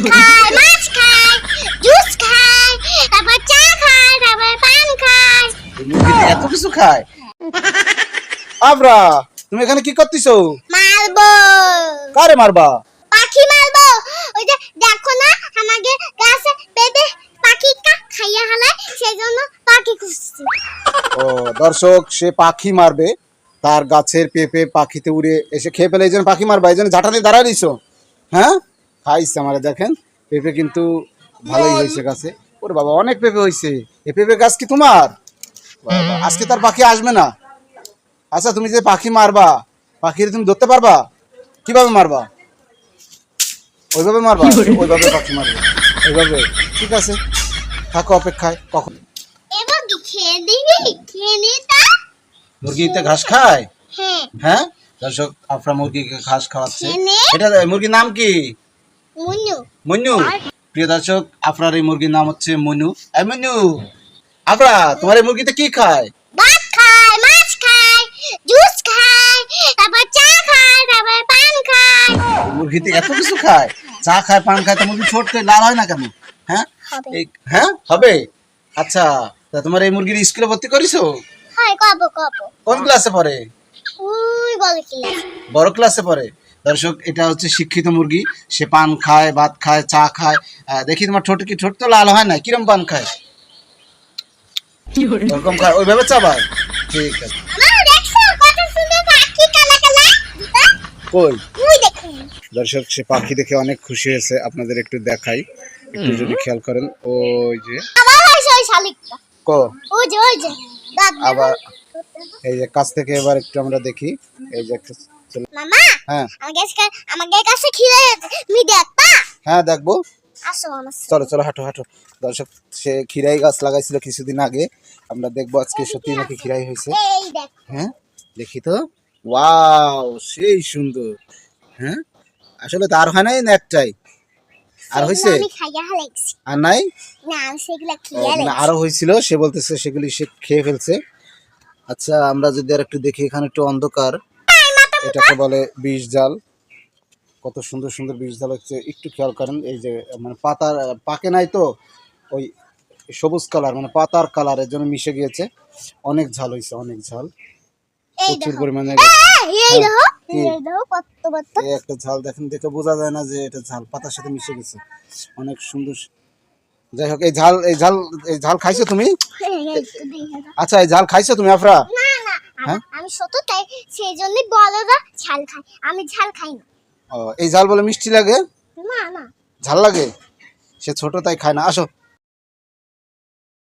খায়, মাছ খায়, জুস খায়, তারপর চা খায়, তারপর পান খায়। মুরগিতে এত কিছু খায়? আবরা, তুমি এখানে কি করতেছো? মারবো। কারে মারবা? পাখি মারবো। ওই যে দেখো না আমাদের গাছে পেঁপে পাখি খাইয়া হালায়, সেজন্য পাখি খুঁজছি। ও দর্শক, সে পাখি মারবে, তার গাছের পেঁপে পাখিতে উড়ে এসে খেয়ে ফেলে, এই জন্য পাখি মারবা, এই জন্য ঝাঁটাতে দাঁড়ায় দিছো। হ্যাঁ, খাইছে আমারে। দেখেন পেঁপে কিন্তু ভালোই হয়েছে গাছে। ওরে বাবা, অনেক পেঁপে হয়েছে। এই পেঁপে গাছ কি তোমার? বাবা, আজকে তার পাখি আসবে না। আচ্ছা, তুমি যে পাখি মারবা, পাখির তুমি ধরতে পারবা? কিভাবে মারবা? ওইভাবে মারবা? ওইভাবে পাখি মারবে, ওইভাবে। ঠিক আছে, থাকো অপেক্ষায়। কখন এবার কি খেয়ে দিবি? খেয়ে নি তা? মুরগিতে ঘাস খায়? হ্যাঁ। হ্যাঁ দর্শক, আফরা মুরগিকে ঘাস খাওয়াচ্ছে। খেনে? এটা মুরগির নাম কি? মুনু। মনু। প্রিয় দর্শক, আফরার এই মুরগির নাম হচ্ছে মনু। এই মনু, আফরা তোমার এই মুরগিতে কি খায়? ভাত খায়, মাছ খায়, জুস খায়, তারপর চা খায়, তারপর পান খায়। মুরগিতে এত কিছু খায়? চা খায়, পান খায়, তো মুরগি ছোট করে লাল হয় না কেন? হ্যাঁ হবে। হ্যাঁ হবে। আচ্ছা, তা তোমার এই মুরগির স্কুলে ভর্তি করিছো? হয় কবো কবো। কোন ক্লাসে পড়ে? ওই বল কি বড় ক্লাসে পড়ে। দর্শক, এটা হচ্ছে শিক্ষিত মুরগি। সে পান খায়, ভাত খায়, চা খায়। দেখি তোমার ঠোঁট কি, ঠোঁট তো লাল হয় না, কিরম পান খায়? ওরকম খায়, ওইভাবে চাবায়। ঠিক আছে। মা দেখছো কত সুন্দর পাখি কালা কালা? কই ওই দেখো। দর্শক, সে পাখি দেখে অনেক খুশি হয়েছে। আপনাদের একটু দেখাই, একটু যদি খেয়াল করেন। ওই যে আবার হইছে ওই শালিকটা। কো ওই যে দাঁত বের আবার হয়। এই যে কাছ থেকে এবার একটু আমরা দেখি। এই যে একটা মামা হ্যাঁ আমাদের কাছে খিদে তুমি দেখবা? হ্যাঁ দেখবো। আসো আমার সাথে। চলো চলো, হাঁটো হাঁটো। দর্শক, সে খিরাই গাছ লাগাইছিল কিছুদিন আগে। আমরা দেখবো আজকে সত্যি নাকি খিরাই হয়েছে। এই দেখ। হ্যাঁ দেখি তো। ওয়াও, সেই সুন্দর। হ্যাঁ, আসলে তো আর হয় নাই না, একটাই আর হয়েছে? আমি খাইয়া হালাইছি। আর নাই? না আমি সেগুলা ও, খেয়ে মানে হালাইছি। আরো হয়েছিল, সে বলতেছে সেগুলি সে খেয়ে ফেলছে। আচ্ছা, আমরা যদি আর একটু দেখি, এখানে একটু অন্ধকার। এটাকে বলে বিষ জাল। কত সুন্দর সুন্দর বিষ জাল হচ্ছে, একটু খেয়াল করেন। এই যে মানে পাতার পাকে নাই তো, ওই সবুজ কালার মানে পাতার কালারের জন্য মিশে গিয়েছে। অনেক ঝাল হয়েছে, অনেক ঝাল, এই প্রচুর দেখো। পরিমাণে। এই হ্যাঁ, দেখো। কি? এই দেখো কত কত। এই একটা ঝাল দেখেন, দেখে বোঝা যায় না যে এটা ঝাল, পাতার সাথে মিশে গেছে। অনেক সুন্দর। যাই হোক, এই ঝাল খাইছো তুমি? আচ্ছা, এই ঝাল খাইছো তুমি আফরা? না না হ্যাঁ? আমি ছোট তাই সেই জন্য বড়রা ঝাল খায়, আমি ঝাল খাই না। ও, এই ঝাল বলে মিষ্টি লাগে, না না ঝাল লাগে। সে ছোট তাই খায় না। আসো